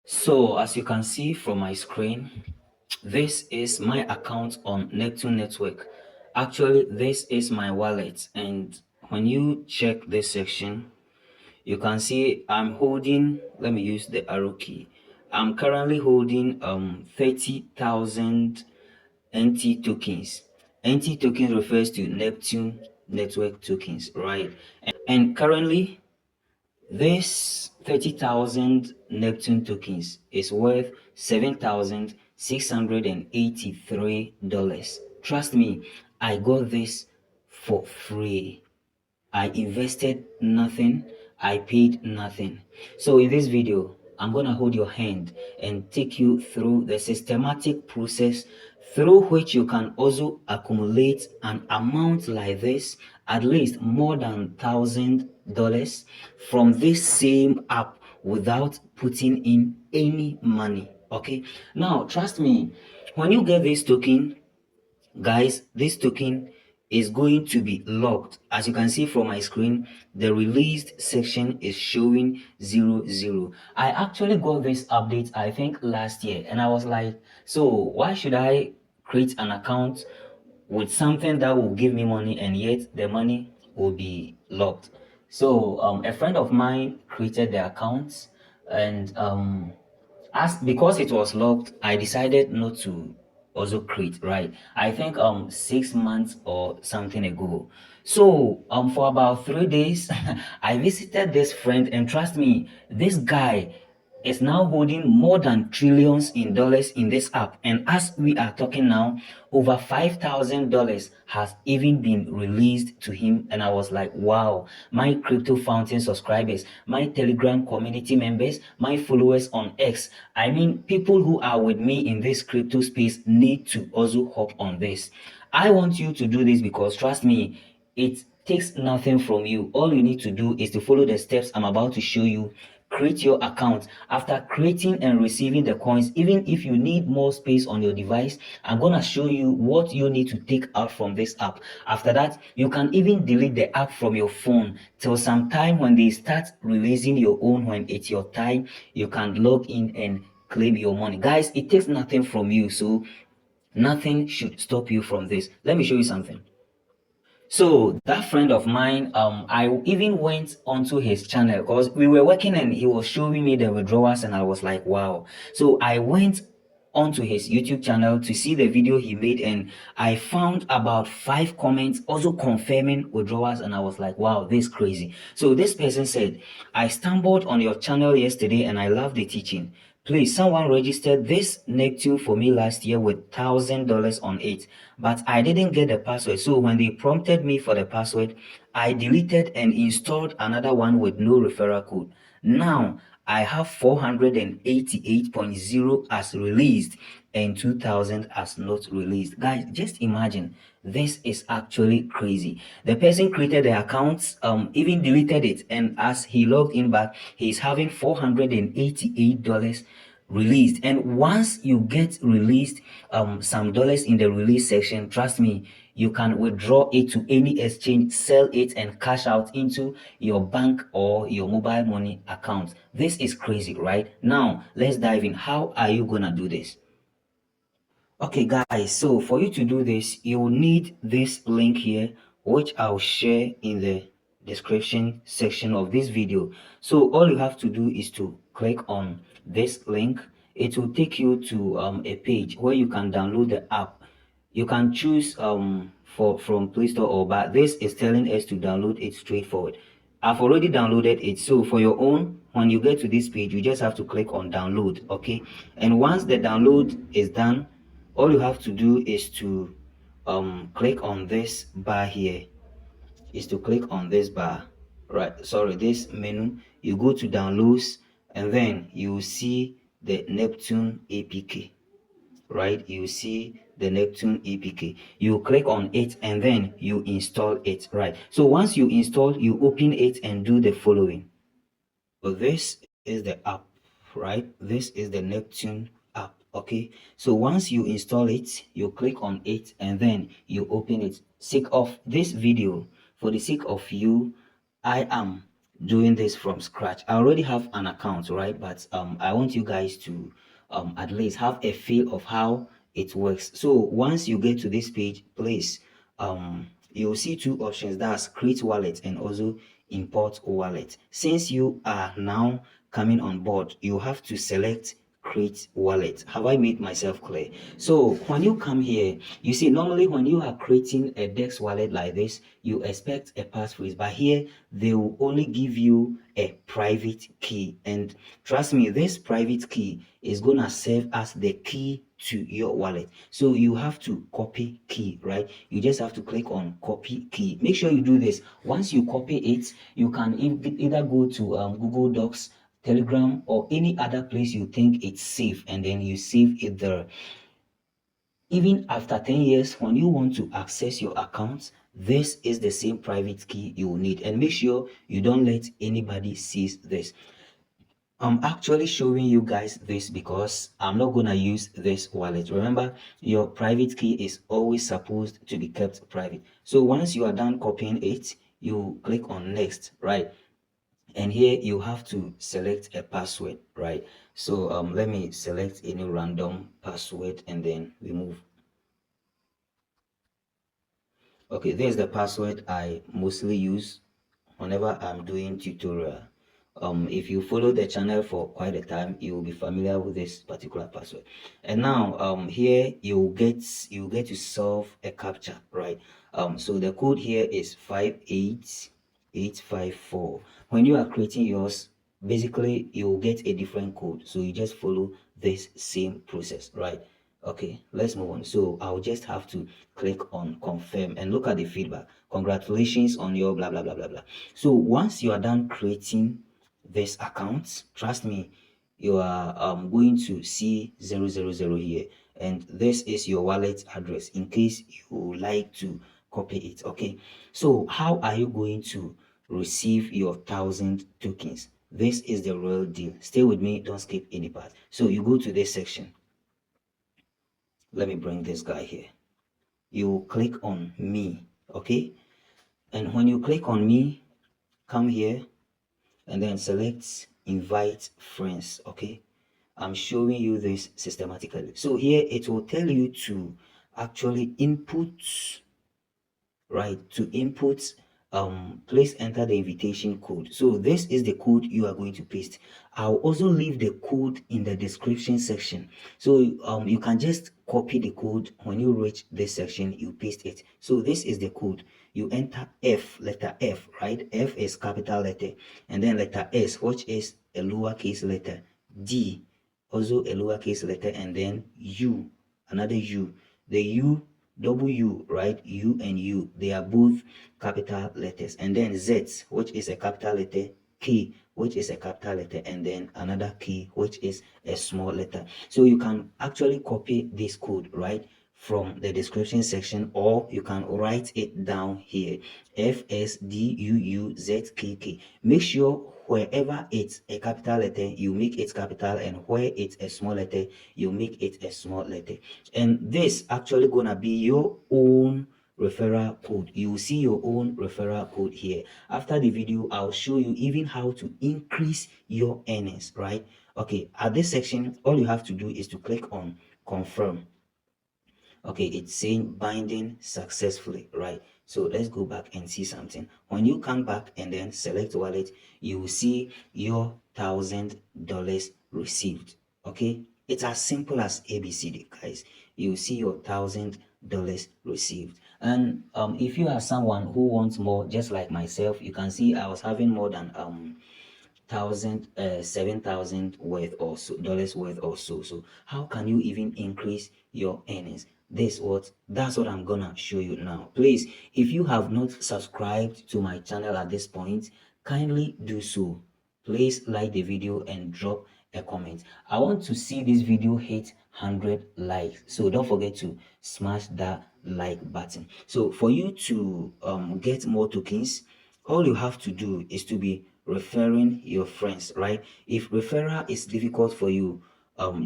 So as you can see from my screen, this is my account on Neptune network. Actually, this is my wallet, and when you check this section, you can see I'm holding, let me use the arrow key. I'm currently holding 30,000 NT tokens. NT tokens refers to Neptune network tokens, right? And currently this 30,000 Neptune tokens is worth $7,683. Trust me, I got this for free. I invested nothing, I paid nothing. So in this video, I'm going to hold your hand and take you through the systematic process through which you can also accumulate an amount like this, at least more than $1,000 from this same app without putting in any money. Okay, now trust me, when you get this token, guys, this token is going to be locked. As you can see from my screen, the released section is showing 00. I actually got this update, I think last year, and I was like, so why should I create an account with something that will give me money and yet the money will be locked? So a friend of mine created the account, and as because it was locked, I decided not to also create, right? I think 6 months or something ago. So for about 3 days I visited this friend, and trust me, this guy is now holding more than trillions in dollars in this app. And as we are talking now, over $5,000 has even been released to him. And I was like, wow, my crypto fountain subscribers, my Telegram community members, my followers on X, I mean, people who are with me in this crypto space need to also hop on this. I want you to do this because trust me, it takes nothing from you. All you need to do is to follow the steps I'm about to show you. Create your account. After creating and receiving the coins, even if you need more space on your device, I'm gonna show you what you need to take out from this app. After that, you can even delete the app from your phone till some time when they start releasing your own. When it's your time, you can log in and claim your money. Guys, it takes nothing from you, so nothing should stop you from this. Let me show you something. So that friend of mine, I even went onto his channel because we were working and he was showing me the withdrawals, and I was like, wow. So I went onto his YouTube channel to see the video he made, and I found about 5 comments also confirming withdrawals, and I was like, wow, this is crazy. So this person said, I stumbled on your channel yesterday and I love the teaching. Please, someone registered this Neptune for me last year with $1,000 on it, but I didn't get the password. So when they prompted me for the password, I deleted and installed another one with no referral code. Now I have 488.0 as released and 2000 as not released. Guys, just imagine, this is actually crazy. The person created the accounts, even deleted it, and as he logged in back, he's having $488 released. And once you get released some dollars in the release section, trust me, you can withdraw it to any exchange, sell it, and cash out into your bank or your mobile money account. This is crazy, right? Now let's dive in. How are you gonna do this? Okay guys, so for you to do this, you will need this link here, which I'll share in the description section of this video. So all you have to do is to click on this link. It will take you to a page where you can download the app. You can choose from Play Store, or but this is telling us to download it straightforward. I've already downloaded it, so for your own, when you get to this page, you just have to click on download. Okay, and once the download is done, all you have to do is to click on this bar here, is to click on this bar, right? Sorry, this menu. You go to downloads, and then you see the Neptune APK, right? You see the Neptune APK. You click on it and then you install it, right? So once you install, you open it and do the following. So this is the app, right? This is the Neptune app. Okay, so once you install it, you click on it and then you open it. Sake of this video, for the sake of you, I am doing this from scratch. I already have an account, right? But I want you guys to at least have a feel of how it works. So once you get to this page, please you'll see two options, that's create wallet and also import wallet. Since you are now coming on board, you have to select create wallet. Have I made myself clear? So when you come here, you see normally when you are creating a Dex wallet like this, you expect a passphrase, but here they will only give you a private key. And trust me, this private key is gonna serve as the key to your wallet. So you have to copy key, right? You just have to click on copy key. Make sure you do this. Once you copy it, you can either go to Google Docs, Telegram, or any other place you think it's safe, and then you save it there. Even after 10 years, when you want to access your account, this is the same private key you will need. And make sure you don't let anybody see this. I'm actually showing you guys this because I'm not gonna use this wallet. Remember, your private key is always supposed to be kept private. So once you are done copying it, you click on next, right? And here you have to select a password, right? So let me select any random password and then remove. Okay, there's the password I mostly use whenever I'm doing tutorial. If you follow the channel for quite a time, you will be familiar with this particular password. And now here you get to solve a captcha, right? So the code here is 58854. When you are creating yours, basically you'll get a different code, so you just follow this same process, right? Okay, let's move on. So I'll just have to click on confirm and look at the feedback. Congratulations on your blah blah blah blah blah. So once you are done creating this account, trust me, you are going to see 000 here, and this is your wallet address in case you like to copy it. Okay, so how are you going to receive your 1,000 tokens? This is the real deal. Stay with me, don't skip any part. So you go to this section. Let me bring this guy here. You click on me, okay? And when you click on me, come here and then select invite friends, okay? I'm showing you this systematically. So here it will tell you to actually input, right? To input, please enter the invitation code. So this is the code you are going to paste. I'll also leave the code in the description section. So you can just copy the code. When you reach this section, you paste it. So this is the code. You enter F, letter F, right? F is capital letter, and then letter S, which is a lowercase letter, D, also a lowercase letter, and then U, another U. The U, W, right? U and U, they are both capital letters. And then Z, which is a capital letter, K, which is a capital letter, and then another K, which is a small letter. So you can actually copy this code, right, from the description section, or you can write it down here, FsdUUZKk. Make sure wherever it's a capital letter, you make it capital, and where it's a small letter, you make it a small letter. And this actually gonna be your own referral code. You will see your own referral code here. After the video, I'll show you even how to increase your earnings, right? Okay, at this section, all you have to do is to click on confirm. Okay, it's saying binding successfully, right? So let's go back and see something. When you come back and then select wallet, you will see your $1,000 received. Okay, it's as simple as ABCD, guys. You will see your $1,000 received. And if you are someone who wants more, just like myself, you can see I was having more than 7,000 worth or so dollars worth or so. So how can you even increase your earnings? That's what I'm gonna show you now. Please, if you have not subscribed to my channel at this point, kindly do so. Please like the video and drop a comment. I want to see this video hit 100 likes, so don't forget to smash that like button. So for you to get more tokens, all you have to do is to be referring your friends, right? If referral is difficult for you,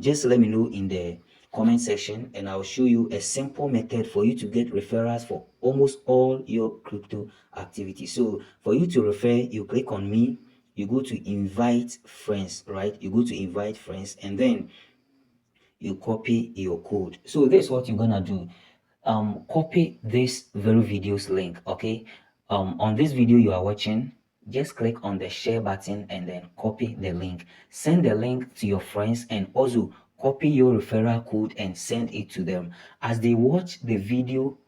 just let me know in the comment section, and I'll show you a simple method for you to get referrals for almost all your crypto activities. So for you to refer, you click on me, you go to invite friends, right? You go to invite friends, and then you copy your code. So this is what you're gonna do. Copy this very video's link, okay? On this video you are watching, just click on the share button and then copy the link. Send the link to your friends, and also copy your referral code and send it to them. As they watch the video,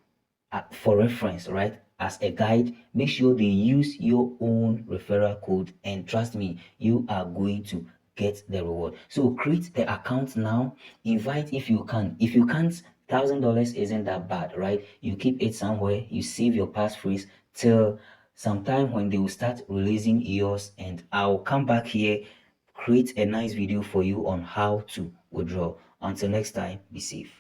for reference, right, as a guide, make sure they use your own referral code, and trust me, you are going to get the reward. So create the account now, invite if you can. If you can't, $1,000 isn't that bad, right? You keep it somewhere, you save your passphrase till sometime when they will start releasing yours, and I'll come back here, create a nice video for you on how to withdraw. Until next time, be safe.